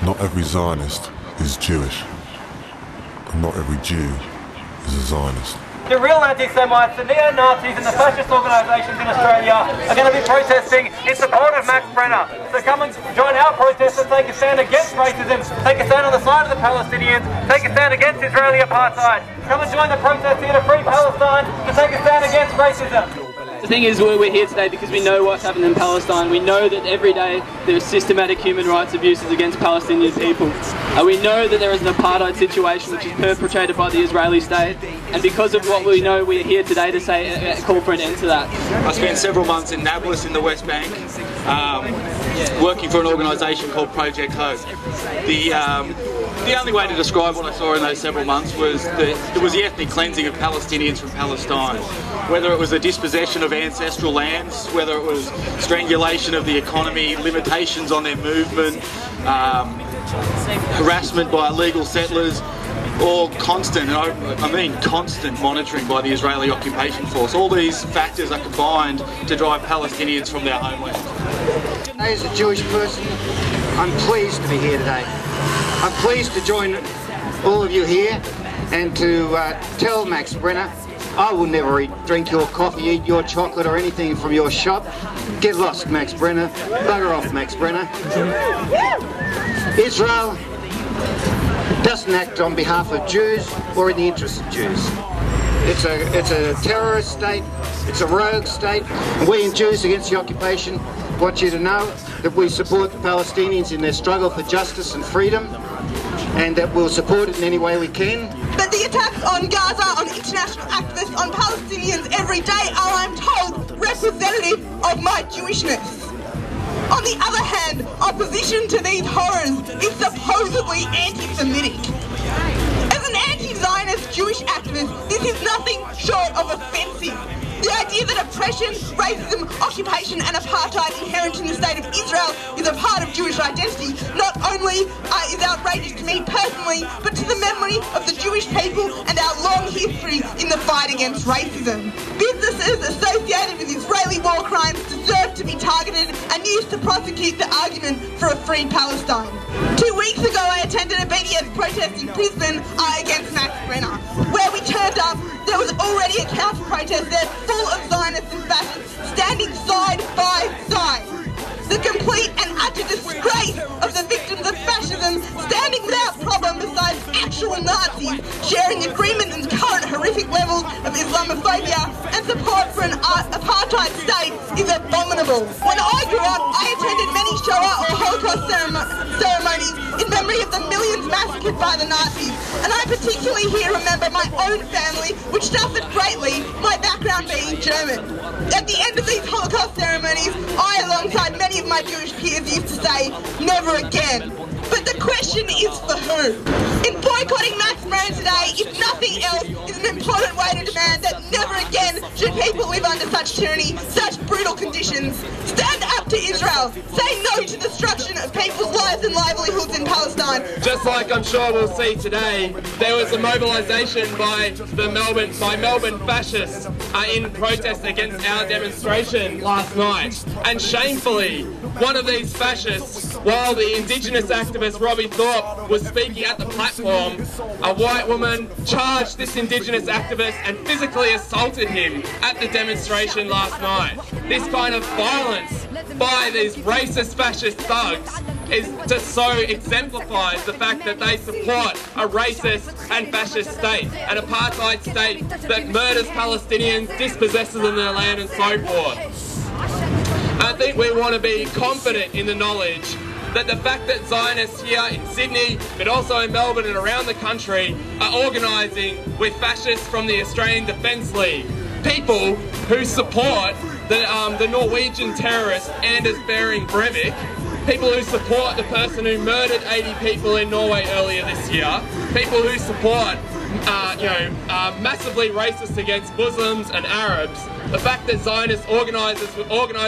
Not every Zionist is Jewish, and not every Jew is a Zionist. The real anti-Semites, the neo-Nazis and the fascist organisations in Australia are going to be protesting in support of Max Brenner. So come and join our protest and take a stand against racism, take a stand on the side of the Palestinians, take a stand against Israeli apartheid. Come and join the protest here to free Palestine and take a stand against racism. The thing is, we're here today because we know what's happening in Palestine. We know that every day there are systematic human rights abuses against Palestinian people. We know that there is an apartheid situation which is perpetrated by the Israeli state, and because of what we know, we are here today to say call for an end to that. I spent several months in Nablus in the West Bank, working for an organisation called Project Hope. The only way to describe what I saw in those several months was that it was the ethnic cleansing of Palestinians from Palestine. Whether it was the dispossession of ancestral lands, whether it was strangulation of the economy, limitations on their movement, harassment by illegal settlers, or constant, and I mean constant monitoring by the Israeli occupation force. All these factors are combined to drive Palestinians from their homeland. As a Jewish person, I'm pleased to be here today. I'm pleased to join all of you here and to tell Max Brenner, I will never drink your coffee, eat your chocolate or anything from your shop. Get lost, Max Brenner. Bugger off, Max Brenner. Israel doesn't act on behalf of Jews or in the interests of Jews. It's a terrorist state, it's a rogue state, and we in Jews Against the Occupation want you to know that we support the Palestinians in their struggle for justice and freedom, and that we'll support it in any way we can. But the attacks on Gaza, on international activists, on Palestinians every day are, I'm told, representative of my Jewishness. On the other hand, opposition to these horrors is supposedly anti-Semitic. As an anti-Zionist Jewish activist, this is nothing short of offensive. The idea that oppression, racism, occupation and apartheid inherent in the state of Israel is a part of Jewish identity not only is outrageous to me personally, but to the memory of the Jewish people and our long history in the fight against racism. Businesses associated with Israeli war crimes deserve to be targeted and used to prosecute the argument for a free Palestine. 2 weeks ago I attended a BDS protest in Brisbane against Max Brenner. Where we turned up, there was already a counter-protest there full of Zionists and fascists standing side by side. The complete and utter disgrace of the victims of fascism standing without problem beside actual Nazis sharing agreement in current horrific levels of Islamophobia and support for an apartheid state is abominable. When I grew up, I attended many Shoah or Holocaust ceremonies in memory of the millions massacred by the Nazis, and I particularly here remember my own family, which suffered greatly, my background being German. At the end of these Holocaust ceremonies, I, alongside many of my Jewish peers, used to say, never again. But the question is for who? In boycotting Max Brenner today, if nothing else, is an important way to demand that never again should people live under such tyranny, such brutal conditions. Stand up to Israel. Say no to destruction of people's lives and livelihoods in Palestine. Just like I'm sure we'll see today, there was a mobilisation by Melbourne fascists in protest against our demonstration last night. And shamefully, one of these fascists, while the Indigenous activist Robbie Thorpe was speaking at the platform, a white woman charged this Indigenous activist and physically assaulted him at the demonstration last night. This kind of violence by these racist fascist thugs just so exemplifies the fact that they support a racist and fascist state, an apartheid state that murders Palestinians, dispossesses them of their land and so forth. I think we want to be confident in the knowledge that the fact that Zionists here in Sydney, but also in Melbourne and around the country, are organising with fascists from the Australian Defense League, people who support the Norwegian terrorist Anders Behring Breivik, people who support the person who murdered 80 people in Norway earlier this year, people who support massively racist against Muslims and Arabs. The fact that Zionists organise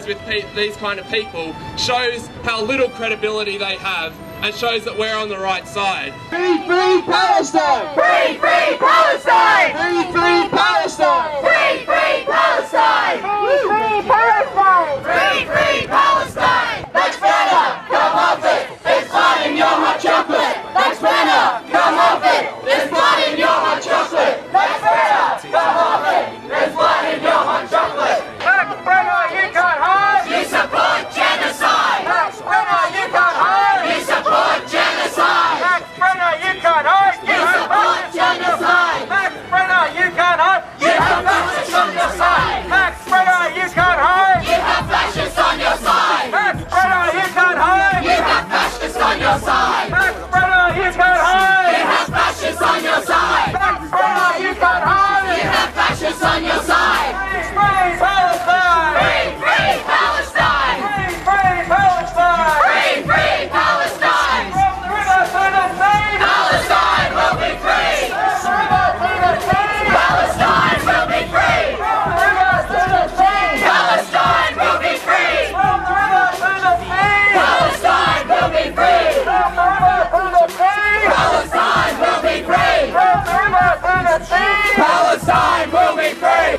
with these kind of people shows how little credibility they have and shows that we're on the right side. Free, free Palestine! Free, free Palestine! Free, free Palestine! Free, free Palestine! Free, free Palestine! Free, free Palestine! Max Brenner, come off it! It's fun in your hot your side. Max Brenner, you can't hide. You have fascists on your side. Max Brenner, you can't hide. You have fascists on your side. Free Palestine. Free, free Palestine. Free Palestine. Free, free Palestine. From the river to the sea. Palestine will be free. From the river to the sea. Palestine will be free. From the river to the sea. Palestine will be free. From the river to the sea. Palestine will be free. From the river to the sea. Palestine will be free. From the river to the sea. Palestine will be free.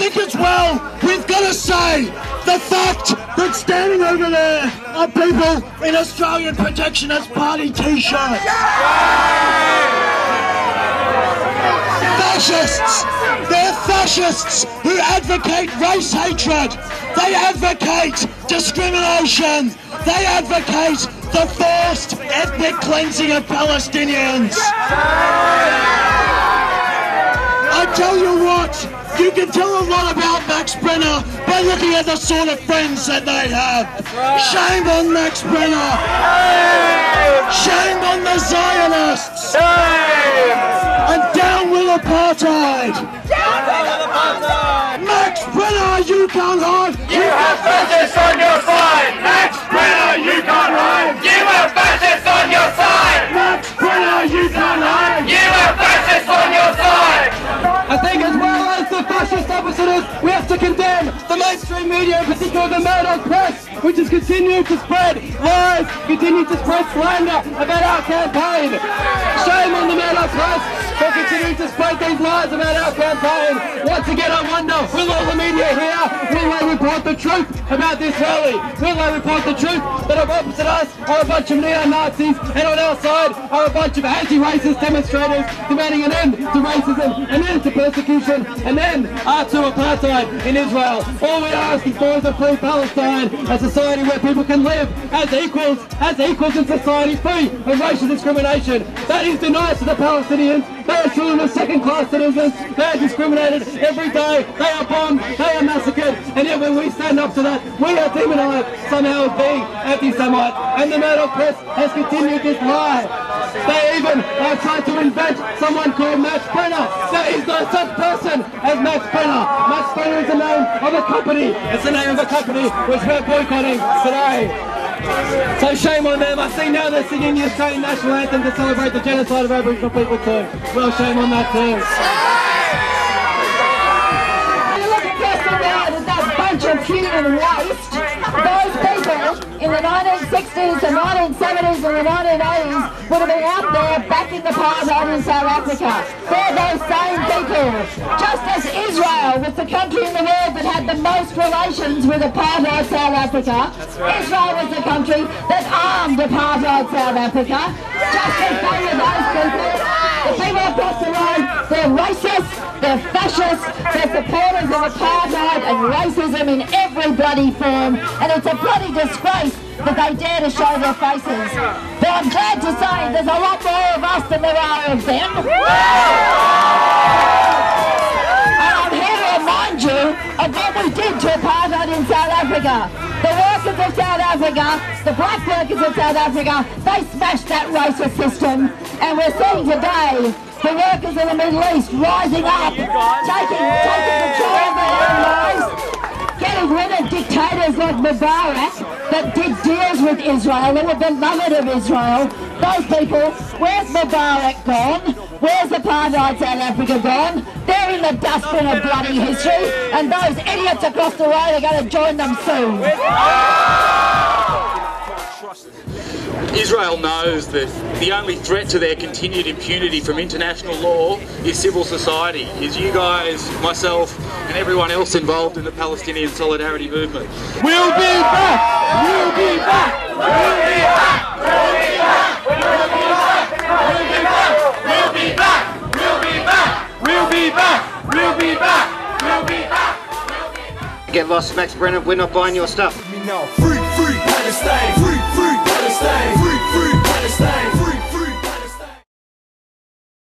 think as well, we've got to say the fact that standing over there are people in Australian Protectionist Party t-shirts. Fascists! They're fascists who advocate race hatred. They advocate discrimination. They advocate the forced ethnic cleansing of Palestinians. I tell you what, you can tell a lot about Max Brenner by looking at the sort of friends that they have. Shame on Max Brenner. Shame on the Zionists. And down with apartheid. Max Brenner, you can't hide. You have fascists on your side. Max Brenner, you can't hide. You have fascists on your side. Max Brenner, you can't hide. You have fascists on your side. I think as well as the fascist oppositors, we have to condemn the mainstream media, in particular the Murdoch press, which has continued to spread lies, continued to spread slander about our campaign. Shame on the Murdoch press for continuing to spread these lies about our campaign. Once again, I wonder, will all the media here, will they report the truth about this rally? Will they report the truth that opposite us are a bunch of neo-Nazis and on our side are a bunch of anti-racist demonstrators demanding an end to racism, an end to persecution, and then to apartheid in Israel. All we are asking for is a free Palestine, a society where people can live as equals in society, free of racial discrimination. That is denied to the Palestinians. They are children of second-class citizens. They are discriminated every day. They are bombed. They are massacred. And yet when we stand up to that, we are demonised somehow as being anti-Semite. And the Murdoch press has continued this lie. They even tried to invent someone called Max Brenner. There is no such person as Max Brenner. Max Brenner is the name of a company. It's the name of a company which we're boycotting today. So shame on them. I see now they're singing the Australian national anthem to celebrate the genocide of Aboriginal people too. Well, shame on that too. You look across the road at that bunch of human waste. Those people in the 1960s, the 1970s and the 1980s would have been out there backing the apartheid in South Africa. They're those same people. Just as Israel was the country in the world that had the most relations with apartheid South Africa, Israel was the country that armed apartheid South Africa. Just as they were those people. The people across the road, they're racist, they're fascists, they're supporters of apartheid and racism in every bloody form, and it's a bloody disgrace that they dare to show their faces. But I'm glad to say there's a lot more of us than there are of them. And I'm here to remind you of what we did to apartheid in South Africa. The workers of South Africa, the black workers of South Africa, they smashed that racist system, and we're seeing today the workers in the Middle East rising up, taking control of their own lives, getting rid of dictators like Mubarak that did deals with Israel, that were beloved of Israel. Those people, where's Mubarak gone? Where's apartheid South Africa gone? They're in the dustbin of bloody history, and those idiots across the road are going to join them soon. Israel knows that the only threat to their continued impunity from international law is civil society, is you guys, myself, and everyone else involved in the Palestinian solidarity movement. We'll be back! We'll be back! We'll be back! We'll be back! We'll be back! We'll be back! We'll be back! We'll be back! We'll be back! We'll be back! Get lost, Max Brenner. We're not buying your stuff. Free, free Palestine! Free, free Palestine!